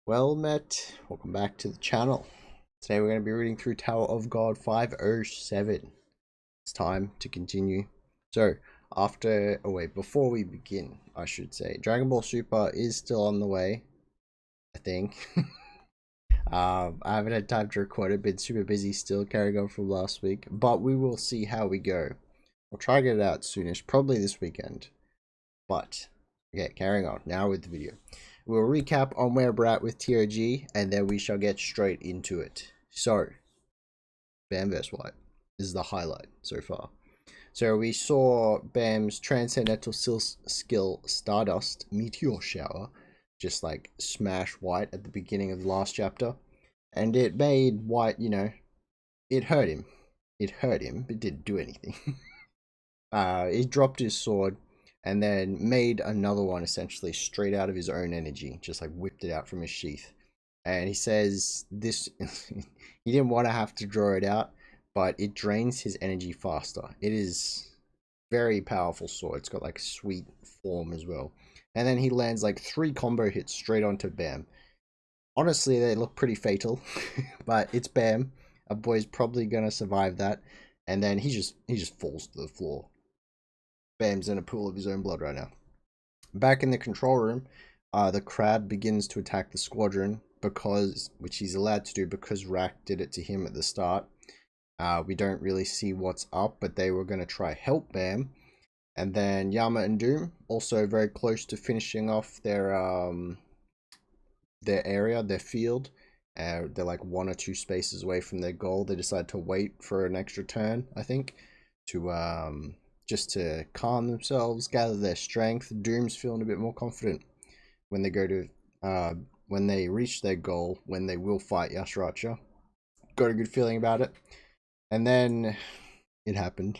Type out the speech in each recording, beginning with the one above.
Well met, welcome back to the channel. Today we're going to be reading through Tower of God 507. It's time to continue. So, before we begin, I should say, Dragon Ball Super is still on the way, I think. I haven't had time to record it, been super busy still, carrying on from last week, but we will see how we go. We'll try to get it out soonish, probably this weekend. But, okay, carrying on, now with the video. We'll recap on where we're at with TOG, and then we shall get straight into it. So, Bam vs. White is the highlight so far. So we saw Bam's transcendental skill Stardust Meteor Shower just like smash White at the beginning of the last chapter. And it made White, it hurt him. It hurt him, but it didn't do anything. He dropped his sword and then made another one essentially straight out of his own energy, just like whipped it out from his sheath. And he says this, he didn't want to have to draw it out, but it drains his energy faster. It is very powerful sword. It's got like sweet form as well. And then he lands like 3 combo hits straight onto Bam. Honestly, they look pretty fatal, but it's Bam. A boy's probably gonna survive that. And then he just falls to the floor. Bam's in a pool of his own blood right now. Back in the control room, the crab begins to attack the squadron which he's allowed to do because Rack did it to him at the start. We don't really see what's up, but they were going to try help Bam. And then Yama and Doom also very close to finishing off their area, their field. They're like 1 or 2 spaces away from their goal. They decide to wait for an extra turn, I think, to just to calm themselves, gather their strength. Doom's feeling a bit more confident when they go to when they reach their goal, when they will fight Yashracha. Got a good feeling about it. And then it happened.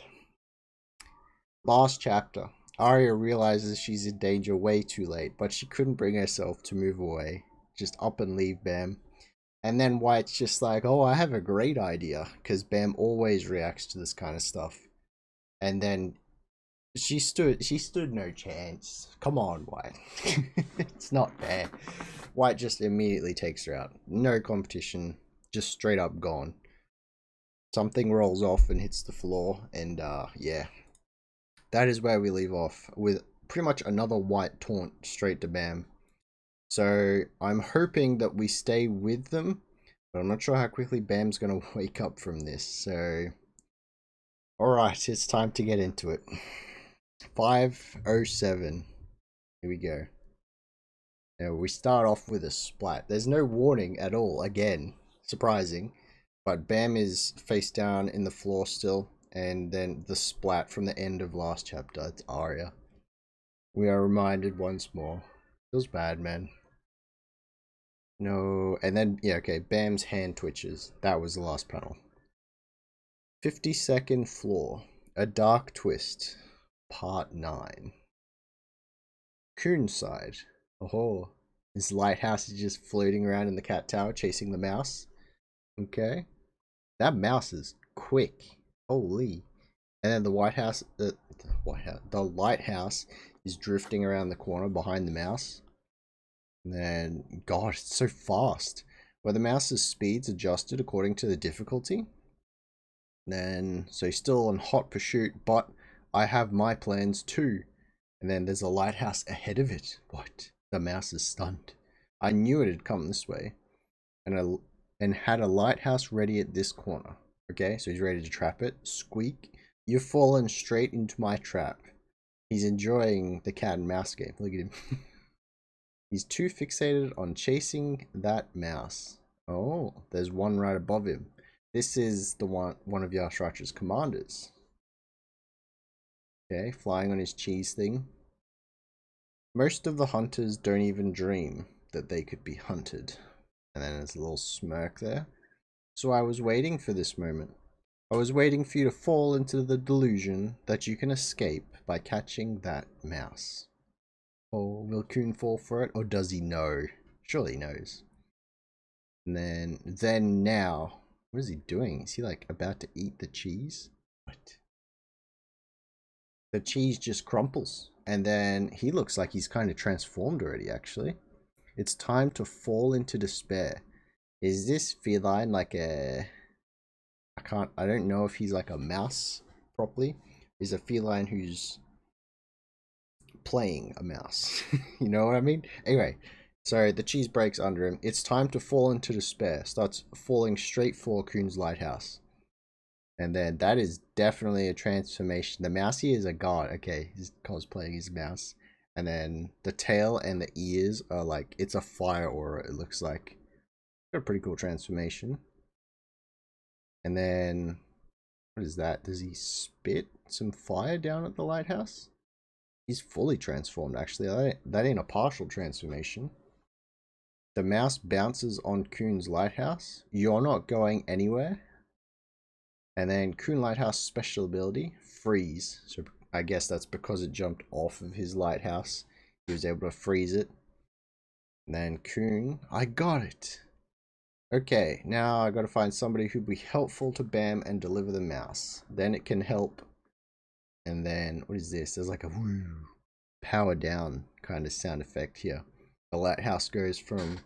Last chapter, Aria realizes she's in danger way too late, but she couldn't bring herself to move away. Just up and leave Bam. And then White's just like, oh, I have a great idea, because Bam always reacts to this kind of stuff. And then she stood no chance. Come on, White. It's not fair. White just immediately takes her out. No competition. Just straight up gone. Something rolls off and hits the floor. And yeah. That is where we leave off. With pretty much another White taunt straight to Bam. So I'm hoping that we stay with them. But I'm not sure how quickly Bam's going to wake up from this. So alright, it's time to get into it. 507. Here we go. Now we start off with a splat. There's no warning at all. Again, surprising. But Bam is face down in the floor still. And then the splat from the end of last chapter. It's Aria. We are reminded once more. Feels bad, man. No. And then, yeah, okay. Bam's hand twitches. That was the last panel. 52nd floor. A Dark Twist. Part 9. Coon's side. Oh, his lighthouse is just floating around in the cat tower chasing the mouse. Okay. That mouse is quick. Holy. And then the the lighthouse is drifting around the corner behind the mouse. And then, God, it's so fast. Where the mouse's speed's adjusted according to the difficulty. Then, so he's still on hot pursuit, but I have my plans too. And then there's a lighthouse ahead of it. What? The mouse is stunned. I knew it had come this way. And had a lighthouse ready at this corner. Okay, so he's ready to trap it. Squeak. You've fallen straight into my trap. He's enjoying the cat and mouse game. Look at him. He's too fixated on chasing that mouse. Oh, there's one right above him. This is the one of Yashracha's commanders. Okay, flying on his cheese thing. Most of the hunters don't even dream that they could be hunted. And then there's a little smirk there. So I was waiting for this moment. I was waiting for you to fall into the delusion that you can escape by catching that mouse. Oh, will Coon fall for it? Or does he know? Surely he knows. And then now, what is he doing? Is he like about to eat the cheese? What? The cheese just crumples. And then he looks like he's kind of transformed already, actually. It's time to fall into despair. Is this feline like a... I don't know if he's like a mouse properly. He's a feline who's playing a mouse. You know what I mean? Anyway, so the cheese breaks under him. It's time to fall into despair. Starts falling straight for Coon's lighthouse. And then that is definitely a transformation. The mousey is a god. Okay, he's cosplaying his mouse. And then the tail and the ears are like, it's a fire aura, it looks like. Got a pretty cool transformation. And then, what is that? Does he spit some fire down at the lighthouse? He's fully transformed, actually. That ain't a partial transformation. The mouse bounces on Coon's lighthouse. You're not going anywhere. And then Coon Lighthouse special ability, freeze. So I guess that's because it jumped off of his lighthouse. He was able to freeze it. And then Coon, I got it. Okay, now I gotta find somebody who'd be helpful to Bam and deliver the mouse. Then it can help. And then, what is this? There's like a woo, power down kind of sound effect here. The lighthouse goes from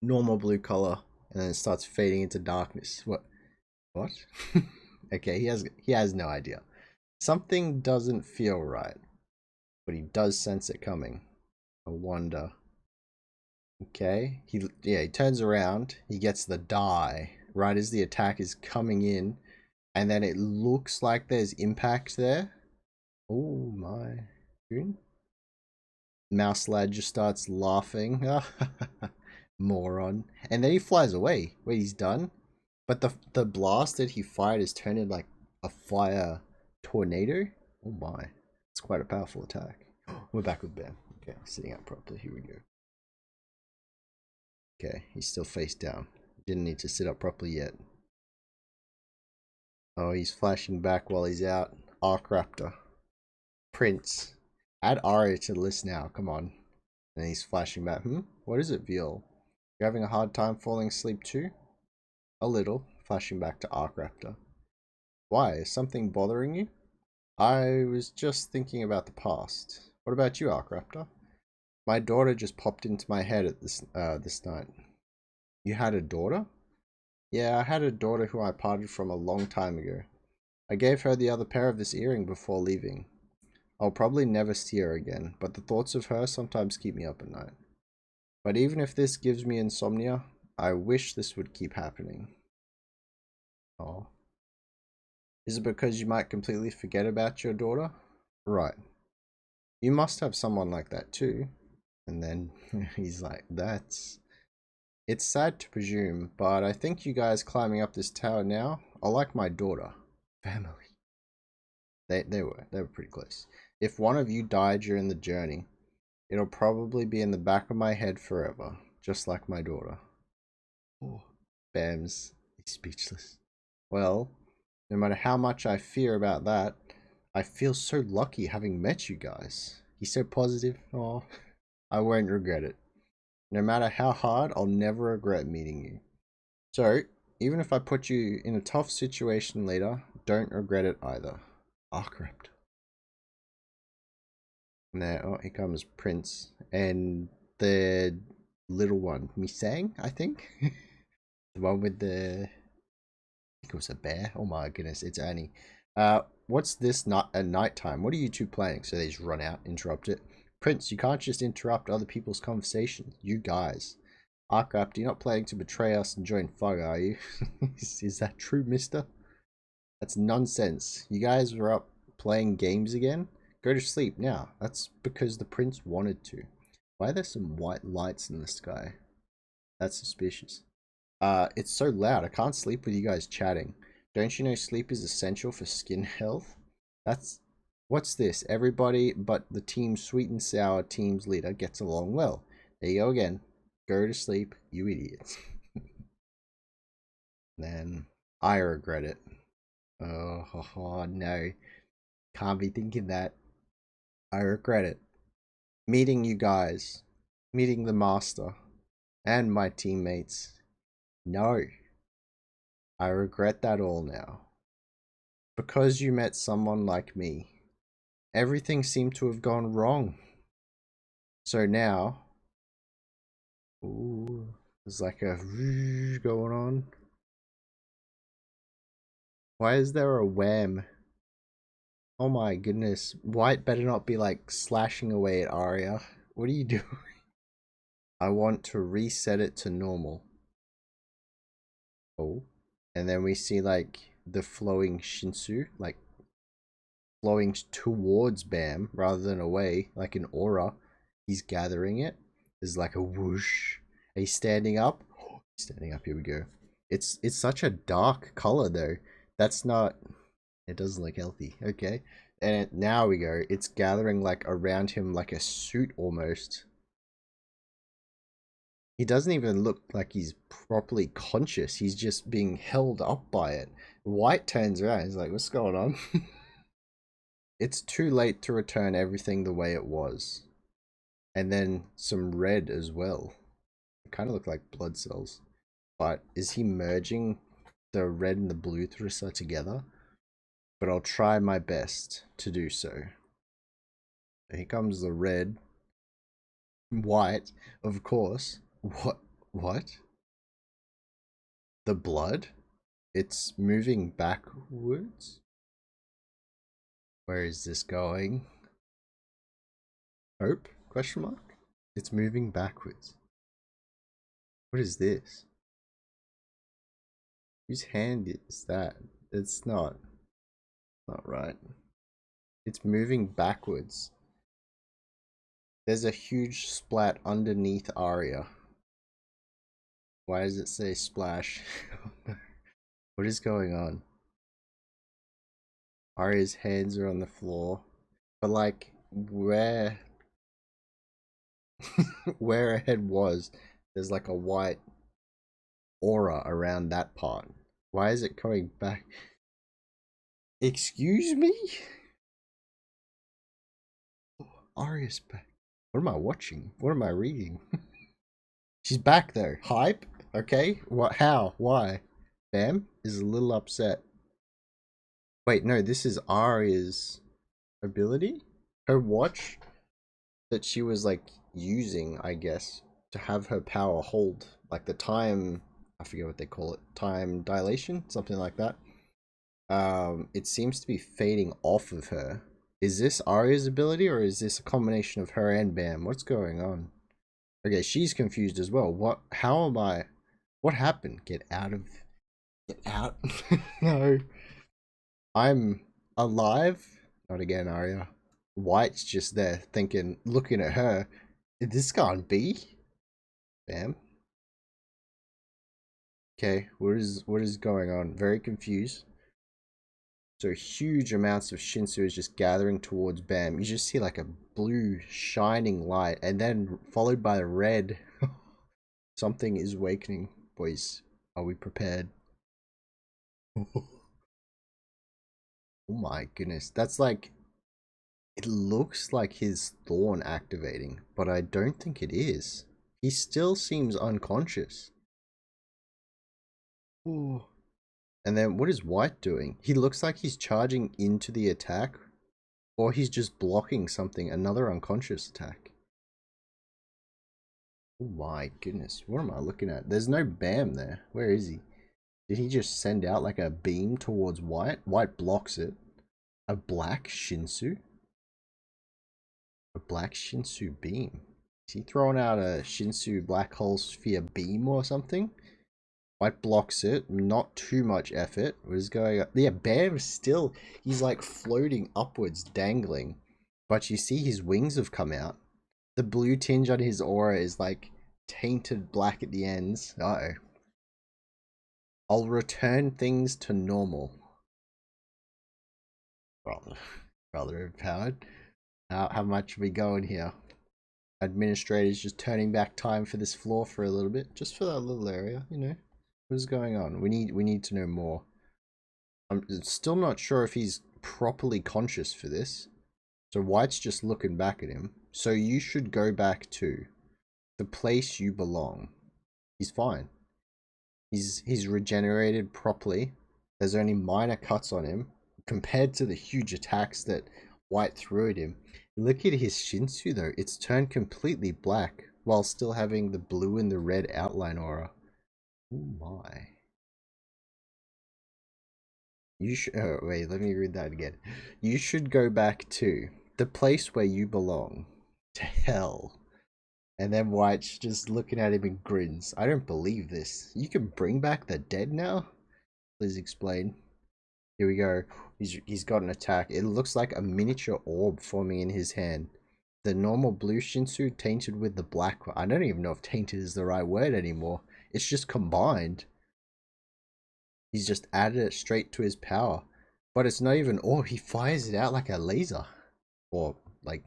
normal blue color and then it starts fading into darkness. What? Okay, he has no idea. Something doesn't feel right, but he does sense it coming. I wonder. Okay, he turns around. He gets the die right as the attack is coming in, and then it looks like there's impact there. Oh my! Mouse lad just starts laughing. Moron! And then he flies away. Wait, he's done? But the blast that he fired is turned into like a fire tornado. Oh my. It's quite a powerful attack. We're back with Ben. Okay, sitting up properly. Here we go. Okay, he's still face down. Didn't need to sit up properly yet. Oh, he's flashing back while he's out. Arc Raptor. Prince. Add Aria to the list now. Come on. And he's flashing back. What is it, Viol? You're having a hard time falling asleep too? A little. Flashing back to Arc Raptor. Why? Is something bothering you? I was just thinking about the past. What about you, Arc Raptor? My daughter just popped into my head at this night. You had a daughter? Yeah, I had a daughter who I parted from a long time ago. I gave her the other pair of this earring before leaving. I'll probably never see her again, but the thoughts of her sometimes keep me up at night. But even if this gives me insomnia, I wish this would keep happening. Oh. Is it because you might completely forget about your daughter? Right. You must have someone like that too. And then he's like, it's sad to presume, but I think you guys climbing up this tower now are like my daughter. Family. They were pretty close. If one of you died during the journey, it'll probably be in the back of my head forever, just like my daughter. Oh, Bam's speechless. Well, no matter how much I fear about that, I feel so lucky having met you guys. He's so positive. Oh, I won't regret it. No matter how hard, I'll never regret meeting you. So, even if I put you in a tough situation later, don't regret it either. Arcrypt. And there, oh, here comes Prince. And the little one, Misang, I think? The one with the... I think it was a bear. Oh my goodness, it's Annie. What's this not at nighttime? What are you two playing? So they just run out, interrupt it. Prince, you can't just interrupt other people's conversations. You guys. Arcraft, you're not planning to betray us and join Fug, are you? Is that true, mister? That's nonsense. You guys were up playing games again? Go to sleep now. That's because the prince wanted to. Why are there some white lights in the sky? That's suspicious. It's so loud. I can't sleep with you guys chatting. Don't you know sleep is essential for skin health? What's this? Everybody but the team sweet and sour team's leader gets along well. There you go again. Go to sleep, you idiots. Then I regret it. Oh, no. Can't be thinking that. I regret it. Meeting you guys. Meeting the master. And my teammates. No. I regret that all now. Because you met someone like me. Everything seemed to have gone wrong. So now, Ooh, there's like a going on. Why is there a wham? Oh my goodness. White better not be like slashing away at Aria. What are you doing? I want to reset it to normal. Oh. And then we see like the flowing Shinsu, like flowing towards Bam rather than away, like an aura. He's gathering it. There's like a whoosh. He's standing up. Oh, standing up, here we go. It's such a dark color though. That's not, it doesn't look healthy. Okay. And now we go. It's gathering like around him like a suit almost. He doesn't even look like he's properly conscious. He's just being held up by it. White turns around. He's like, what's going on? It's too late to return everything the way it was. And then some red as well. It kind of look like blood cells. But is he merging the red and the blue Thrissa together? But I'll try my best to do so. Here comes the red. White, of course. What? What? The blood? It's moving backwards? Where is this going? Hope? Question mark? It's moving backwards. What is this? Whose hand is that? It's not right. It's moving backwards. There's a huge splat underneath Aria. Why does it say splash? What is going on? Aria's hands are on the floor. But like where where her head was, there's like a white aura around that part. Why is it coming back? Excuse me? Aria's back. What am I watching? What am I reading? She's back though. Hype? Okay. What? How? Why? Bam is a little upset. Wait, no, this is Aria's ability? Her watch that she was like using, I guess, to have her power hold. Like the time, I forget what they call it. Time dilation? Something like that. It seems to be fading off of her. Is this Aria's ability or is this a combination of her and Bam? What's going on? Okay, she's confused as well. What? How am I? What happened? Get out of. Get out. No. I'm alive. Not again, Aria. White's just there thinking, looking at her. This can't be. Bam. Okay, what is going on? Very confused. So huge amounts of Shinsu is just gathering towards Bam. You just see like a blue shining light and then followed by a red. Something is awakening. Boys, are we prepared? Oh my goodness. That's like, it looks like his thorn activating, but I don't think it is. He still seems unconscious. Ooh. And then what is White doing? He looks like he's charging into the attack, or he's just blocking something, another unconscious attack. Oh my goodness, what am I looking at? There's no Bam there. Where is he? Did he just send out like a beam towards White? White blocks it. A black Shinsu? A black Shinsu beam? Is he throwing out a Shinsu black hole sphere beam or something? White blocks it, not too much effort. What is going on? Yeah, Bam still, he's like floating upwards, dangling. But you see his wings have come out. The blue tinge on his aura is like tainted black at the ends. Uh-oh. I'll return things to normal. Rather overpowered. How much are we going here? Administrators just turning back time for this floor for a little bit. Just for that little area, you know. What is going on? We need to know more. I'm still not sure if he's properly conscious for this. So White's just looking back at him. So you should go back to the place you belong. He's fine. He's regenerated properly. There's only minor cuts on him compared to the huge attacks that White threw at him. Look at his Shinsu though. It's turned completely black. while still having the blue and the red outline aura. Oh my. You should. Oh, wait, let me read that again. You should go back to the place where you belong. To hell. And then White's just looking at him and grins. I don't believe this. You can bring back the dead now? Please explain. Here we go. He's got an attack. It looks like a miniature orb forming in his hand. The normal blue Shinsu tainted with the black. I don't even know if tainted is the right word anymore. It's just combined. He's just added it straight to his power. But it's not even orb. He fires it out like a laser. Or like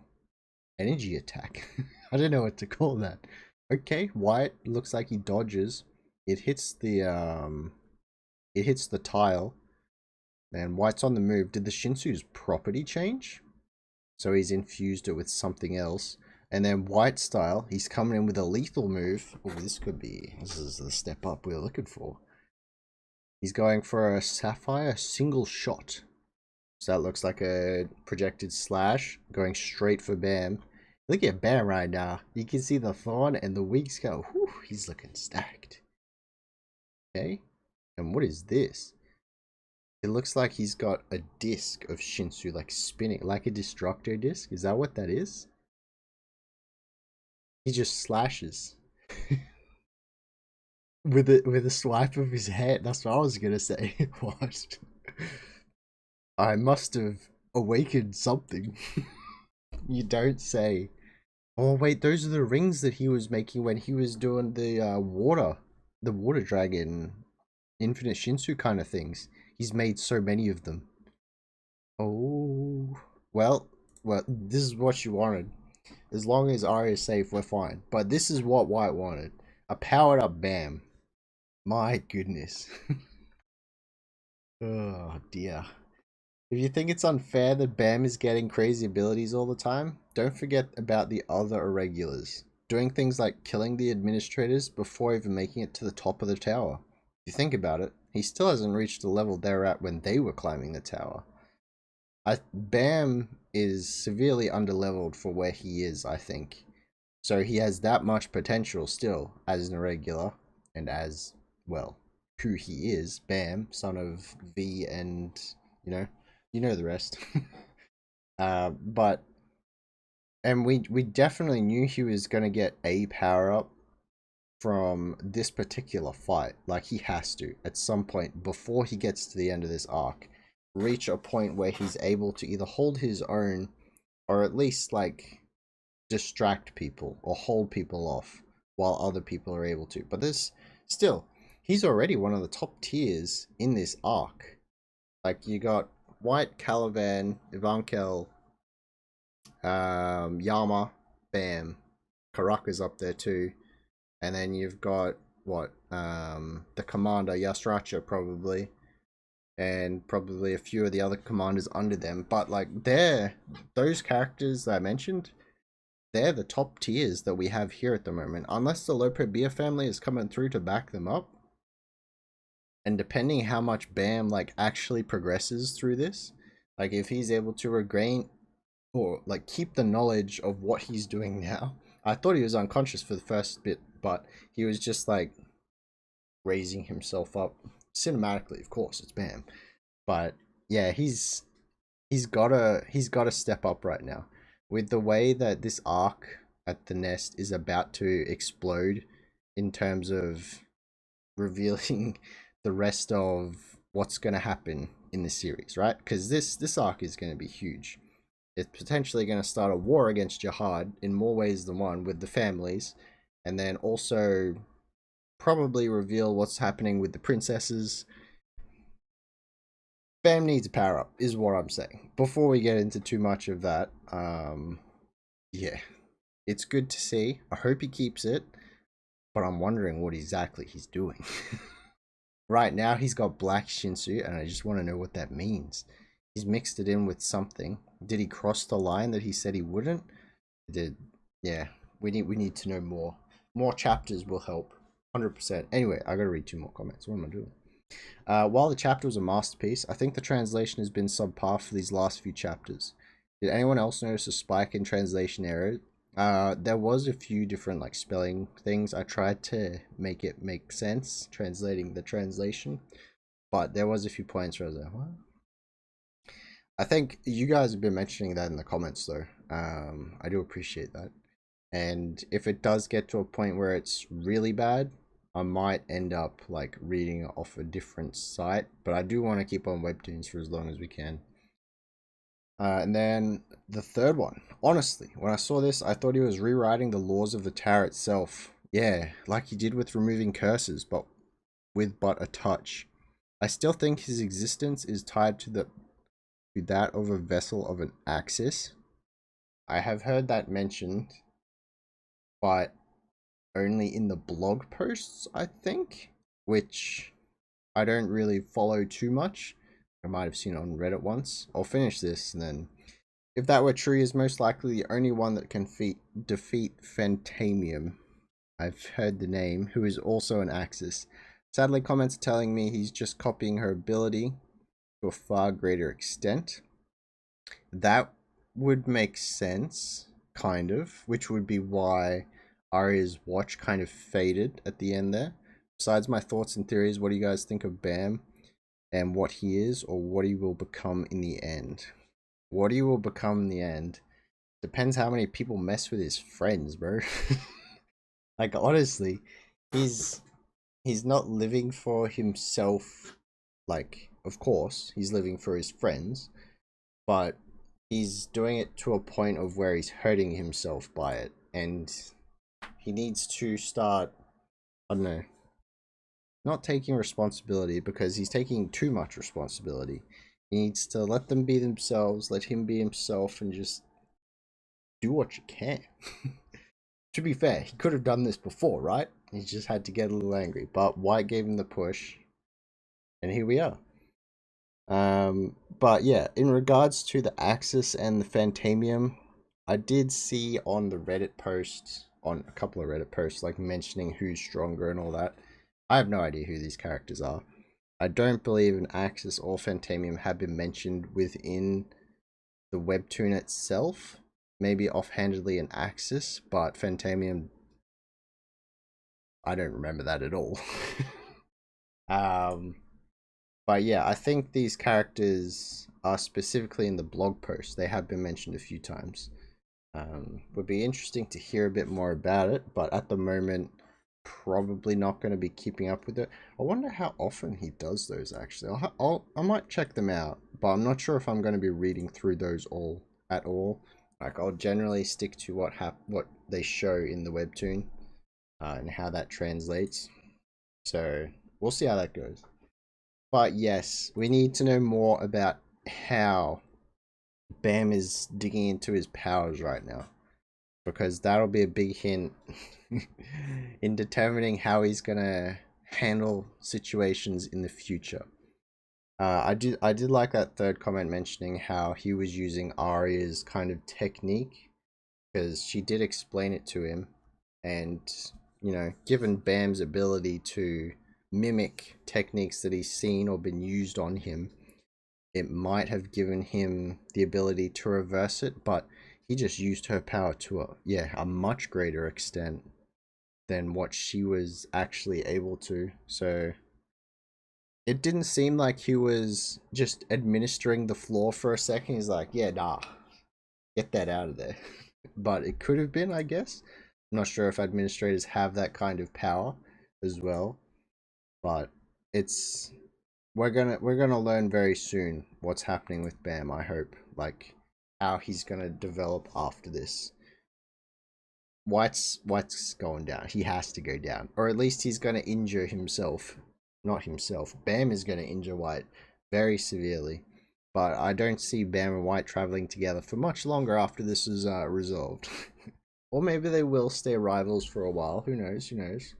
energy attack. I don't know what to call that. Okay, White looks like he dodges. It hits the tile. And White's on the move. Did the Shinsu's property change? So he's infused it with something else. And then White style, he's coming in with a lethal move. Oh, this is the step up we're looking for. He's going for a Sapphire single shot. So that looks like a projected slash going straight for Bam. Look at Bam right now. You can see the thorn and the wings go. Whew, he's looking stacked. Okay. And what is this? It looks like he's got a disc of Shinsu like spinning, like a Destructo disc. Is that what that is? He just slashes. with a swipe of his hand. That's what I was gonna say. What? I must have awakened something. You don't say. Oh wait, those are the rings that he was making when he was doing the water dragon, infinite Shinsu kind of things. He's made so many of them. Oh, well, this is what you wanted. As long as Aria is safe, we're fine. But this is what White wanted. A powered up Bam. My goodness. Oh dear. If you think it's unfair that Bam is getting crazy abilities all the time, don't forget about the other irregulars. Doing things like killing the administrators before even making it to the top of the tower. If you think about it, he still hasn't reached the level they're at when they were climbing the tower. Bam is severely underleveled for where he is, I think. So he has that much potential still as an irregular and as, well, who he is, Bam, son of V and, you know the rest. But and we definitely knew he was going to get a power up from this particular fight. Like he has to at some point before he gets to the end of this arc reach a point where he's able to either hold his own or at least like distract people or hold people off while other people are able to. But this still, he's already one of the top tiers in this arc. Like you got White, Caliban, Ivankel, Yama, Bam, Karaka's up there too, and then you've got what the commander Yasracha probably, and probably a few of the other commanders under them. But like those characters that I mentioned, they're the top tiers that we have here at the moment, unless the Lope Beer family is coming through to back them up. And depending how much Bam like actually progresses through this, like if he's able to regain or like keep the knowledge of what he's doing now. I thought he was unconscious for the first bit, but he was just like raising himself up cinematically. Of course, it's Bam, but yeah, he's gotta step up right now with the way that this arc at the nest is about to explode in terms of revealing the rest of what's going to happen in the series, right? Because this arc is going to be huge. It's potentially going to start a war against Jihad in more ways than one with the families, and then also probably reveal what's happening with the princesses. Bam needs a power up, is what I'm saying. Before we get into too much of that, yeah, it's good to see. I hope he keeps it, but I'm wondering what exactly he's doing. Right now, he's got black Shinsu, and I just want to know what that means. He's mixed it in with something. Did he cross the line that he said he wouldn't? Did yeah? We need to know more. More chapters will help. 100%. Anyway, I gotta read 2 more comments. What am I doing? While the chapter was a masterpiece, I think the translation has been subpar for these last few chapters. Did anyone else notice a spike in translation There was a few different like spelling things. I tried to make it make sense, translating the translation, but there was a few points where I was like, what? I think you guys have been mentioning that in the comments though. I do appreciate that. And if it does get to a point where it's really bad, I might end up like reading off a different site, but I do want to keep on webtoons for as long as we can. And then the third one. Honestly, when I saw this, I thought he was rewriting the laws of the tower itself. Yeah, like he did with removing curses, but with but a touch. I still think his existence is tied to that of a vessel of an axis. I have heard that mentioned, but only in the blog posts, I think, which I don't really follow too much. I might have seen it on Reddit once. I'll finish this and then if that were true, he is most likely the only one that can defeat Fantamium. I've heard the name, who is also an Axis. Sadly, comments telling me he's just copying her ability to a far greater extent. That would make sense, kind of, which would be why Aria's watch kind of faded at the end there. Besides my thoughts and theories, what do you guys think of Bam and what he is or what he will become in the end? What he will become in the end depends how many people mess with his friends, bro. Like honestly, he's he's not living for himself. Like, of course, he's living for his friends, but he's doing it to a point of where he's hurting himself by it, and he needs to start. I don't know, not taking responsibility because he's taking too much responsibility. He needs to let them be themselves, let him be himself, and just do what you can. To be fair, he could have done this before, right? He just had to get a little angry. But White gave him the push, and here we are. But yeah, in regards to the Axis and the Fantamium, I did see on the Reddit posts, on a couple of Reddit posts, like mentioning who's stronger and all that. I have no idea who these characters are. I don't believe an Axis or Fantamium have been mentioned within the webtoon itself. Maybe offhandedly an Axis, but Fantamium, I don't remember that at all. um, but yeah, I think these characters are specifically in the blog post. They have been mentioned a few times. Would be interesting to hear a bit more about it, but at the moment, probably not going to be keeping up with it. I wonder how often he does those actually. I might check them out, but I'm not sure if I'm going to be reading through those all at all. Like I'll generally stick to what they show in the webtoon, and how that translates. So we'll see how that goes. But yes, we need to know more about how Bam is digging into his powers right now, because that'll be a big hint in determining how he's gonna handle situations in the future. I did like that third comment mentioning how he was using Aria's kind of technique, because she did explain it to him, and given Bam's ability to mimic techniques that he's seen or been used on him, it might have given him the ability to reverse it, but he just used her power to a much greater extent than what she was actually able to. So it didn't seem like he was just administering the floor for a second. He's like, yeah, nah, get that out of there. But it could have been, I guess. I'm not sure if administrators have that kind of power as well, but it's we're gonna learn very soon what's happening with Bam. I hope, like how he's gonna develop after this. White's going down. He has to go down, or at least he's gonna injure himself. Not himself. Bam is gonna injure White very severely, but I don't see Bam and White traveling together for much longer after this is resolved. Or maybe they will stay rivals for a while. Who knows? Who knows?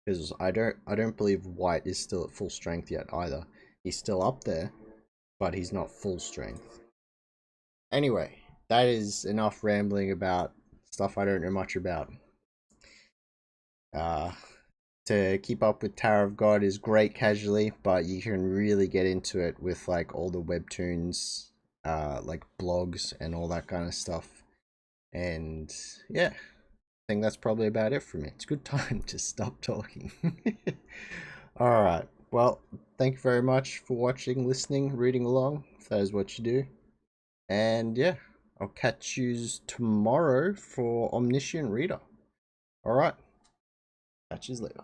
Because I don't believe White is still at full strength yet either. He's still up there, but he's not full strength. Anyway, that is enough rambling about stuff I don't know much about. Uh, to keep up with Tower of God is great casually, but you can really get into it with like all the webtoons, like blogs and all that kind of stuff. And yeah, I think that's probably about it for me. It's a good time to stop talking. Alright, well, thank you very much for watching, listening, reading along, if that is what you do. And yeah, I'll catch you tomorrow for Omniscient Reader. Alright, catch you later.